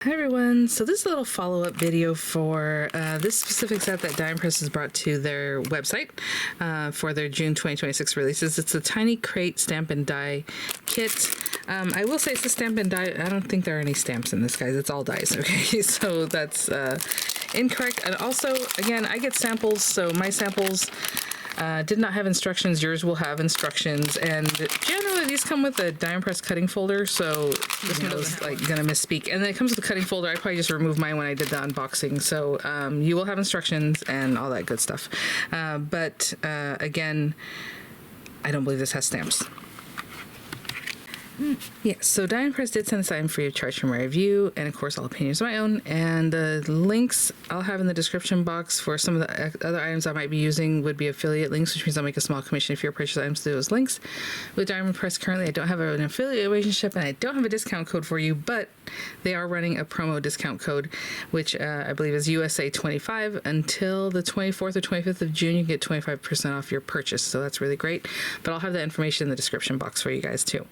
Hi everyone, so this is a little follow-up video for this specific set that DiePress has brought to their website for their June 2026 releases. It's a tiny crate stamp and die kit. I will say it's a stamp and die. I don't think there are any stamps in this, guys. It's all dies, okay? So that's incorrect. And also, again, I get samples, so my samples did not have instructions. Yours will have instructions, and generally these come with a DiePress cutting folder, so this one was like gonna misspeak. And then it comes with a cutting folder. I probably just removed mine when I did the unboxing, so you will have instructions and all that good stuff. But again, I don't believe this has stamps. Yeah, so DiePress did send this item free of charge from my review, and of course all opinions of my own, and the links I'll have in the description box for some of the other items I might be using would be affiliate links, which means I'll make a small commission if you purchase items through those links. With DiePress currently I don't have an affiliate relationship and I don't have a discount code for you, but they are running a promo discount code, which I believe is USA25 until the 24th or 25th of June. You can get 25% off your purchase, so that's really great. But I'll have that information in the description box for you guys too.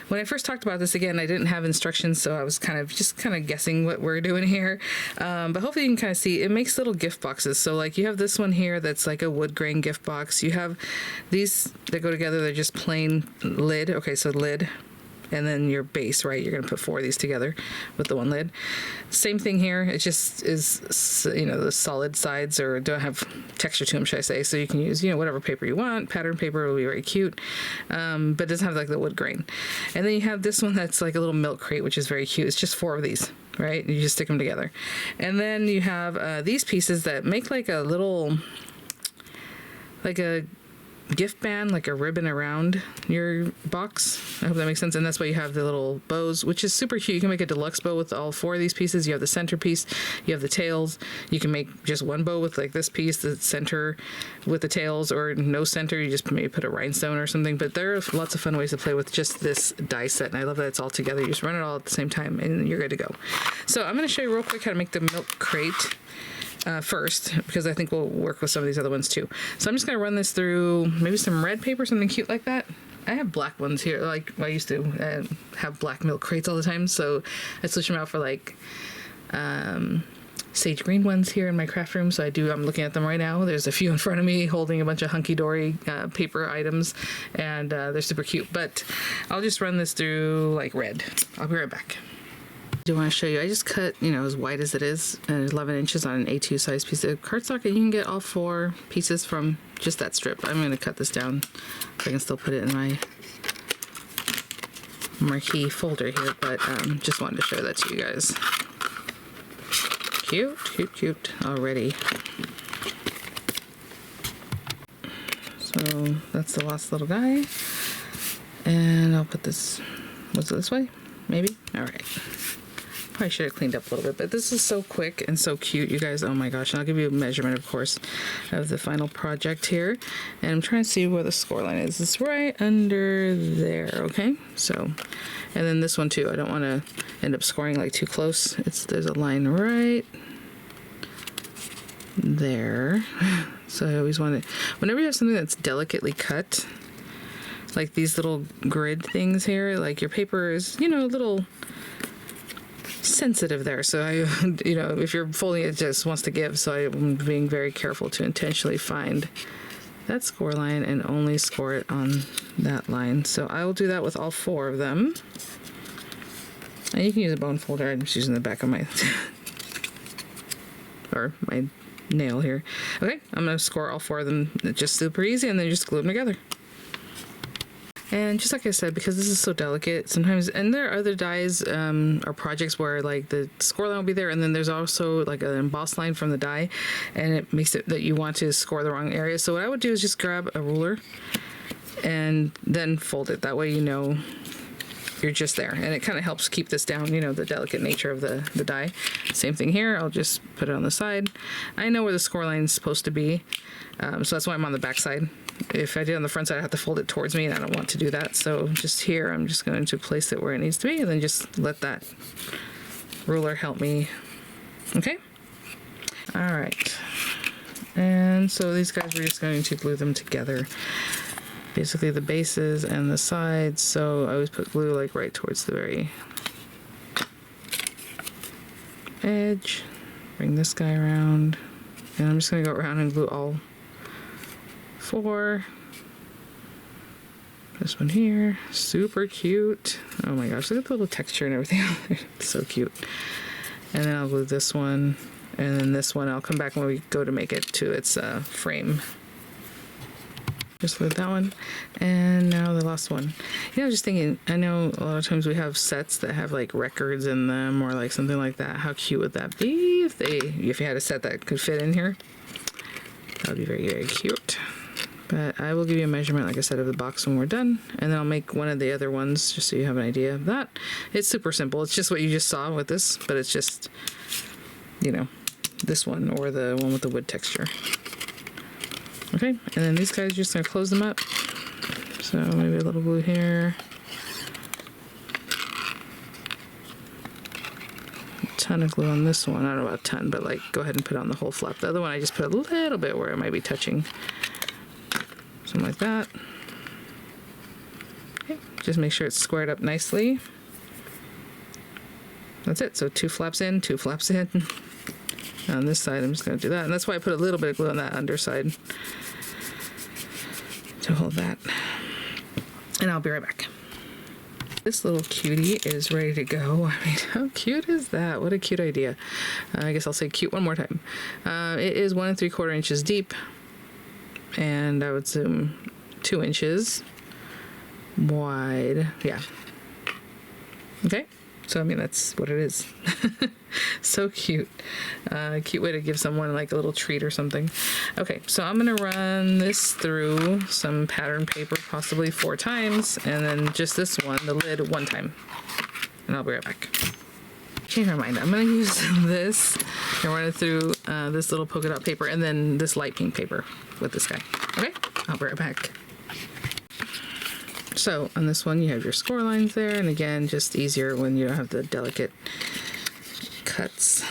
When I first talked about this, again, I didn't have instructions, so I was kind of guessing what we're doing here. But hopefully you can kind of see, it makes little gift boxes. So like you have this one here that's like a wood grain gift box. You have these that go together, they're just plain lid. Okay, so lid. And then your base, right? You're going to put 4 of these together with the one lid. Same thing here. It just is, you know, the solid sides or don't have texture to them, should I say. So you can use, you know, whatever paper you want. Pattern paper will be very cute. But it doesn't have like the wood grain. And then you have this one that's like a little milk crate, which is very cute. It's just 4 of these, right? You just stick them together. And then you have these pieces that make like a little, like a gift band, like a ribbon around your box. I hope that makes sense. And that's why you have the little bows, which is super cute. You can make a deluxe bow with all 4 of these pieces. You have the centerpiece, you have the tails. You can make just one bow with like this piece, the center with the tails, or no center. You just maybe put a rhinestone or something. But there are lots of fun ways to play with just this die set, and I love that it's all together. You just run it all at the same time and you're good to go. So I'm going to show you real quick how to make the milk crate first, because I think we'll work with some of these other ones too. So I'm just going to run this through maybe some red paper, something cute like that. I have black ones here, like I used to have black milk crates all the time, so I switch them out for like sage green ones here in my craft room. So I'm looking at them right now. There's a few in front of me holding a bunch of hunky-dory paper items, and they're super cute. But I'll just run this through like red. I'll be right back. I do want to show you, I just cut, you know, as wide as it is, 11 inches on an A2 size piece of cardstock, and you can get all 4 pieces from just that strip. I'm going to cut this down so I can still put it in my marquee folder here, but just wanted to show that to you guys. Cute, cute, cute already. So that's the last little guy, and I'll put this, was it this way? Maybe? All right. Probably should have cleaned up a little bit, but this is so quick and so cute, you guys. Oh my gosh. And I'll give you a measurement, of course, of the final project here. And I'm trying to see where the score line is. It's right under there, okay? So, and then this one too. I don't want to end up scoring like too close. There's a line right there. So I always want to, whenever you have something that's delicately cut, like these little grid things here, like your paper is, you know, a little sensitive there, so I, you know, if you're folding it just wants to give, so I'm being very careful to intentionally find that score line and only score it on that line. So I will do that with all 4 of them, and you can use a bone folder. I'm just using the back of my or my nail here. Okay, I'm gonna score all 4 of them, just super easy, and then just glue them together. And just like I said, because this is so delicate, sometimes, and there are other dies or projects where like the score line will be there, and then there's also like an embossed line from the die, and it makes it that you want to score the wrong area. So what I would do is just grab a ruler and then fold it. That way you know you're just there, and it kind of helps keep this down, you know, the delicate nature of the die. Same thing here. I'll just put it on the side. I know where the score line is supposed to be, so that's why I'm on the back side. If I did on the front side, I have to fold it towards me, and I don't want to do that. So just here, I'm just going to place it where it needs to be, and then just let that ruler help me. Okay? All right. And so these guys, we're just going to glue them together. Basically the bases and the sides. So I always put glue like right towards the very edge, bring this guy around, and I'm just gonna go around and glue all 4. This one here, super cute. Oh my gosh, look at the little texture and everything on there. It's so cute. And then I'll glue this one, and then this one I'll come back when we go to make it to its frame. Just glued that one, and now the last one. You know, just thinking, I know a lot of times we have sets that have like records in them or like something like that. How cute would that be if you had a set that could fit in here? That would be very, very cute. But I will give you a measurement, like I said, of the box when we're done, and then I'll make one of the other ones just so you have an idea of that. It's super simple. It's just what you just saw with this, but it's just, you know, this one or the one with the wood texture. Okay, and then these guys, just gonna close them up. So maybe a little glue here. A ton of glue on this one. I don't know about a ton, but like go ahead and put on the whole flap. The other one I just put a little bit where it might be touching. Something like that. Okay, just make sure it's squared up nicely. That's it. So 2 flaps in, 2 flaps in. On this side, I'm just going to do that. And that's why I put a little bit of glue on that underside to hold that. And I'll be right back. This little cutie is ready to go. I mean, how cute is that? What a cute idea. I guess I'll say cute one more time. It is 1 3/4 inches deep. And I would assume 2 inches wide. Yeah. Okay. So, I mean, that's what it is. So cute. Cute way to give someone like a little treat or something. Okay, so I'm going to run this through some pattern paper, possibly 4 times, and then just this one, the lid, 1 time. And I'll be right back. Change my mind. I'm going to use this and run it through this little polka dot paper and then this light pink paper with this guy. Okay, I'll be right back. So on this one, you have your score lines there, and again, just easier when you don't have the delicate cuts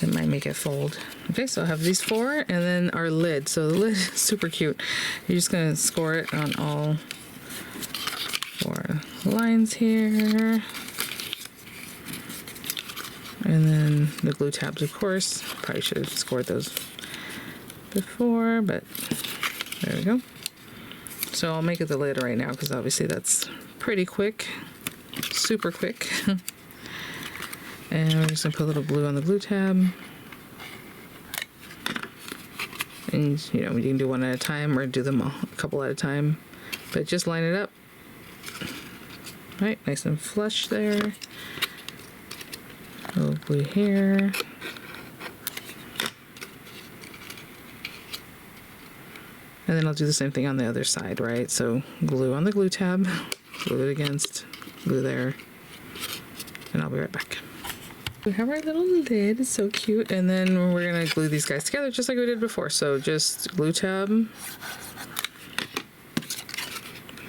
that might make it fold. Okay, so I have these 4, and then our lid. So the lid is super cute. You're just gonna score it on all 4 lines here. And then the glue tabs, of course. Probably should have scored those before, but there we go. So I'll make it the lid right now because obviously that's pretty quick, super quick. And we're just gonna put a little glue on the glue tab. And you know, you can do one at a time or do them all, a couple at a time, but just line it up. Right, nice and flush there. A little glue here. And then I'll do the same thing on the other side, right? So glue on the glue tab, glue it against, glue there, and I'll be right back. We have our little lid, it's so cute, and then we're gonna glue these guys together just like we did before. So just glue tab,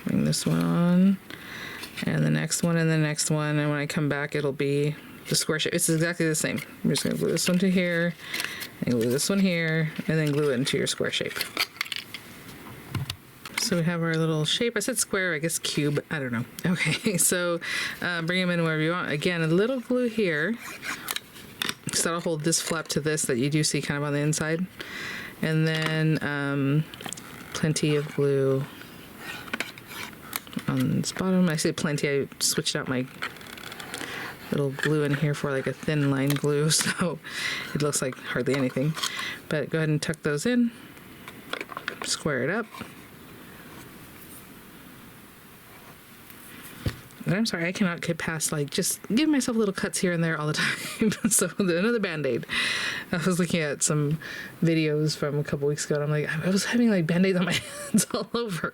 bring this one on, and the next one, and the next one, and when I come back, it'll be the square shape. It's exactly the same. I'm just gonna glue this one to here, and glue this one here, and then glue it into your square shape. So we have our little shape. I said square, I guess cube. I don't know. Okay, so bring them in wherever you want. Again, a little glue here. So that'll hold this flap to this that you do see kind of on the inside. And then plenty of glue on this bottom. I say plenty. I switched out my little glue in here for like a thin line glue, so it looks like hardly anything. But go ahead and tuck those in. Square it up. And I'm sorry, I cannot get past like just give myself little cuts here and there all the time. So another Band-Aid. I was looking at some videos from a couple weeks ago and I'm like, I was having like Band-Aids on my hands all over.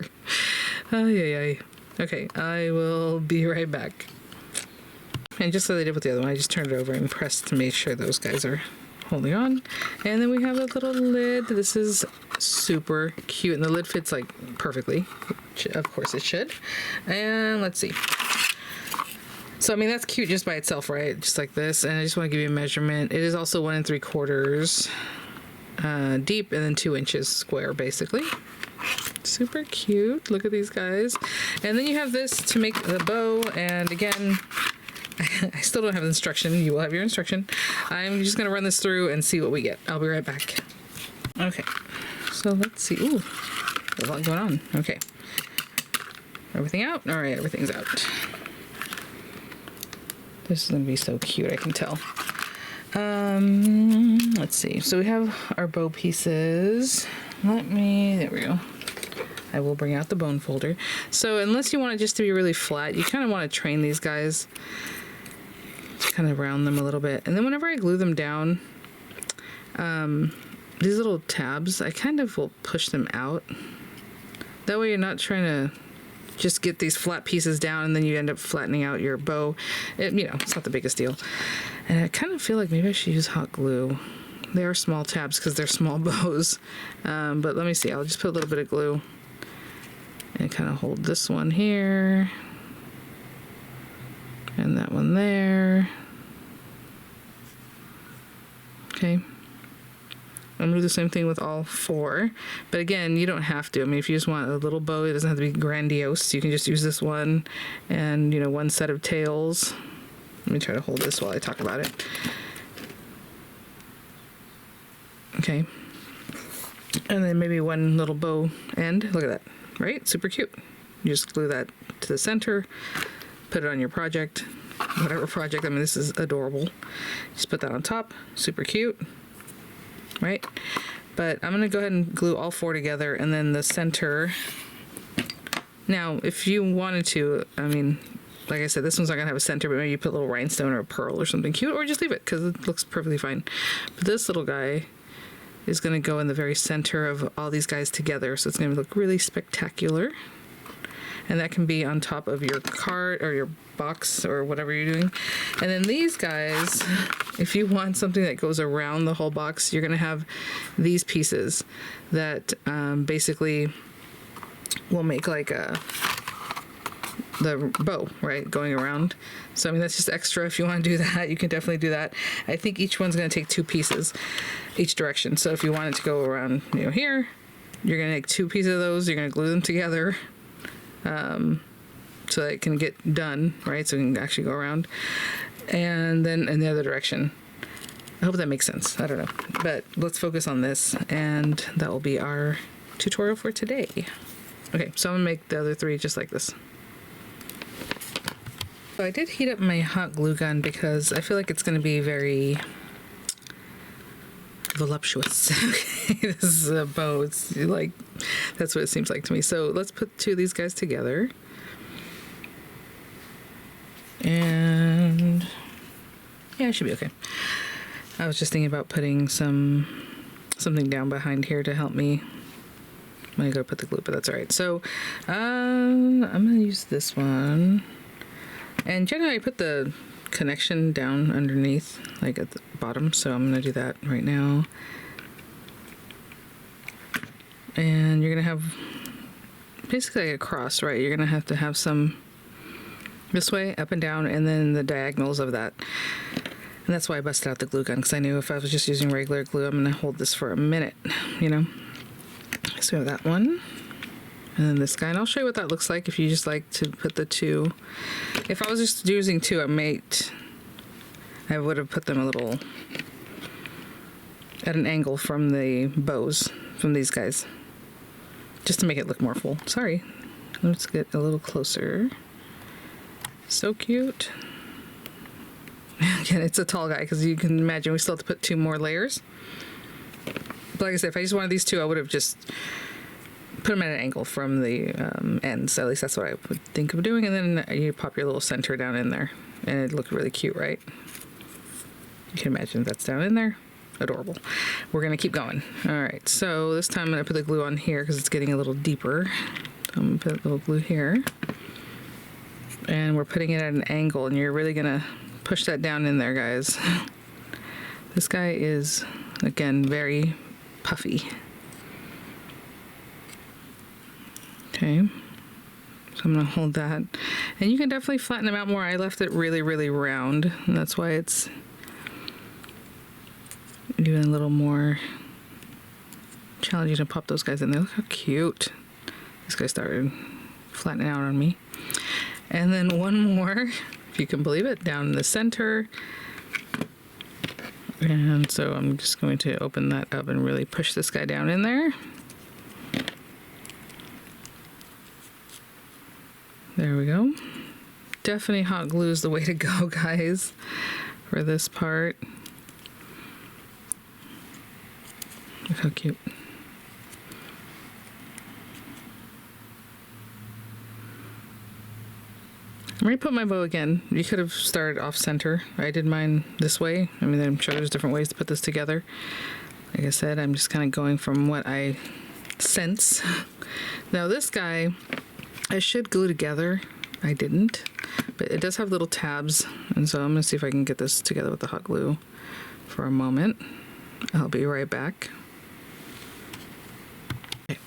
Ay. Okay, I will be right back. And just like I did with the other one, I just turned it over and pressed to make sure those guys are holding on. And then we have a little lid. This is super cute and the lid fits like perfectly, which of course it should. And let's see. So I mean that's cute just by itself, right? Just like this. And I just want to give you a measurement. It is also 1 3/4 deep and then 2 inches square basically. Super cute. Look at these guys. And then you have this to make the bow, and again I still don't have the instruction. You will have your instruction. I'm just gonna run this through and see what we get. I'll be right back. Okay, so let's see. Ooh, there's a lot going on. Okay, everything out? All right, everything's out. This is gonna be so cute, I can tell. Let's see. So we have our bow pieces. There we go. I will bring out the bone folder. So unless you want it just to be really flat, you kind of want to train these guys. Just kind of round them a little bit. And then whenever I glue them down, these little tabs, I kind of will push them out. That way you're not trying to just get these flat pieces down and then you end up flattening out your bow. It's not the biggest deal. And I kind of feel like maybe I should use hot glue. They are small tabs because they're small bows. But let me see. I'll just put a little bit of glue and kind of hold this one here and that one there. Okay. I'm gonna do the same thing with all 4, but again, you don't have to. I mean, if you just want a little bow, it doesn't have to be grandiose. You can just use this one and, one set of tails. Let me try to hold this while I talk about it. Okay. And then maybe one little bow end. Look at that, right? Super cute. You just glue that to the center, put it on your project, whatever project. I mean, this is adorable. Just put that on top. Super cute. Right? But I'm going to go ahead and glue all 4 together, and then the center. Now, if you wanted to, I mean, like I said, this one's not going to have a center, but maybe you put a little rhinestone or a pearl or something cute, or just leave it because it looks perfectly fine. But this little guy is going to go in the very center of all these guys together, so it's going to look really spectacular. And that can be on top of your card or your box or whatever you're doing. And then these guys, if you want something that goes around the whole box, you're going to have these pieces that basically will make like the bow, right, going around. So I mean, that's just extra. If you want to do that, you can definitely do that. I think each one's going to take 2 pieces each direction. So if you want it to go around, here, you're going to take 2 pieces of those, you're going to glue them together so that it can get done, right? So it can actually go around. And then in the other direction. I hope that makes sense. I don't know. But let's focus on this, and that will be our tutorial for today. Okay, so I'm going to make the other 3 just like this. So I did heat up my hot glue gun because I feel like it's going to be very voluptuous. Okay, this is a bow. It's like, that's what it seems like to me. So let's put 2 of these guys together. And yeah, it should be okay. I was just thinking about putting something down behind here to help me when I go to put the glue, but that's all right. So I'm going to use this one. And generally I put the connection down underneath, like at the bottom, so I'm going to do that right now. And you're going to have basically like a cross, right? You're going to have some this way, up and down, and then the diagonals of that. And that's why I busted out the glue gun, because I knew if I was just using regular glue, I'm going to hold this for a minute, So we have that one. And then this guy, and I'll show you what that looks like if you just like to put the 2. If I was just using 2, I would have put them a little at an angle from the bows, from these guys, just to make it look more full. Sorry. Let's get a little closer. So cute. Again, it's a tall guy, because you can imagine we still have to put 2 more layers. But like I said, if I just wanted these 2, I would have just put them at an angle from the ends. At least that's what I would think of doing. And then you pop your little center down in there, and it'd look really cute, right? You can imagine that's down in there. Adorable. We're going to keep going. All right, so this time I'm going to put the glue on here because it's getting a little deeper. I'm going to put a little glue here. And we're putting it at an angle, and you're really going to push that down in there, guys. This guy is, again, very puffy. Okay, so I'm going to hold that. And you can definitely flatten them out more. I left it really, really round, and that's why it's even a little more challenging to pop those guys in there. Look how cute. This guy started flattening out on me. And then one more. If if you can believe it, down in the center. And so I'm just going to open that up and really push this guy down in there. There we go. Definitely hot glue is the way to go, guys, for this part. Look how cute. I'm going to put my bow again. You could have started off center. I did mine this way. I mean, I'm sure there's different ways to put this together. Like I said, I'm just kind of going from what I sense. Now this guy, I should glue together. I didn't, but it does have little tabs. And so I'm going to see if I can get this together with the hot glue for a moment. I'll be right back.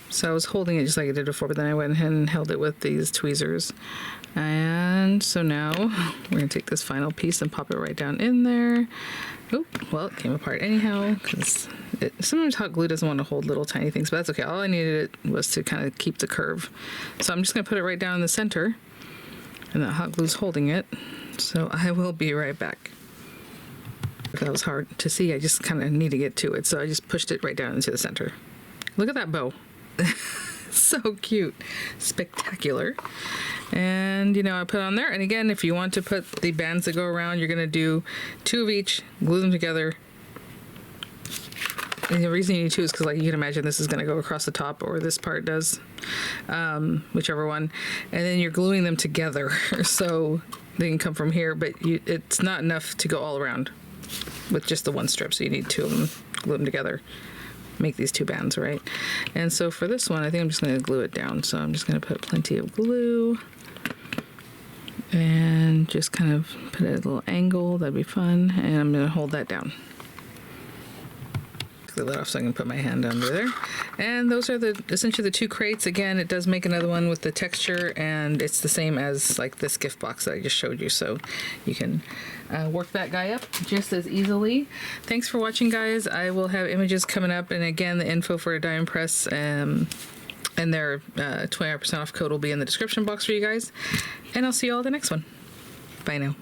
So I was holding it just like I did before, but then I went ahead and held it with these tweezers. And so now we're going to take this final piece and pop it right down in there. Oh, well, it came apart anyhow, because sometimes hot glue doesn't want to hold little tiny things, but that's okay. All I needed was to kind of keep the curve. So I'm just going to put it right down in the center, and that hot glue's holding it. So I will be right back. That was hard to see. I just kind of need to get to it, so I just pushed it right down into the center. Look at that bow. So cute. Spectacular. And, you know, I put on there. And again, if you want to put the bands that go around, you're going to do 2 of each, glue them together. And the reason you need 2 is because, like, you can imagine this is going to go across the top, or this part does, whichever one. And then you're gluing them together so they can come from here, but it's not enough to go all around with just the one strip, so you need 2 of them, glue them together. Make these 2 bands, right? And so for this one, I think I'm just going to glue it down. So I'm just going to put plenty of glue and just kind of put it at a little angle. That'd be fun. And I'm going to hold that down. Clear that off so I can put my hand under there. And those are essentially the 2 crates. Again, it does make another one with the texture, and it's the same as like this gift box that I just showed you. So you can work that guy up just as easily. Thanks for watching, guys. I will have images coming up, and again, the info for a Diamond Press and their 25% off code will be in the description box for you guys. And I'll see you all at the next one. Bye now.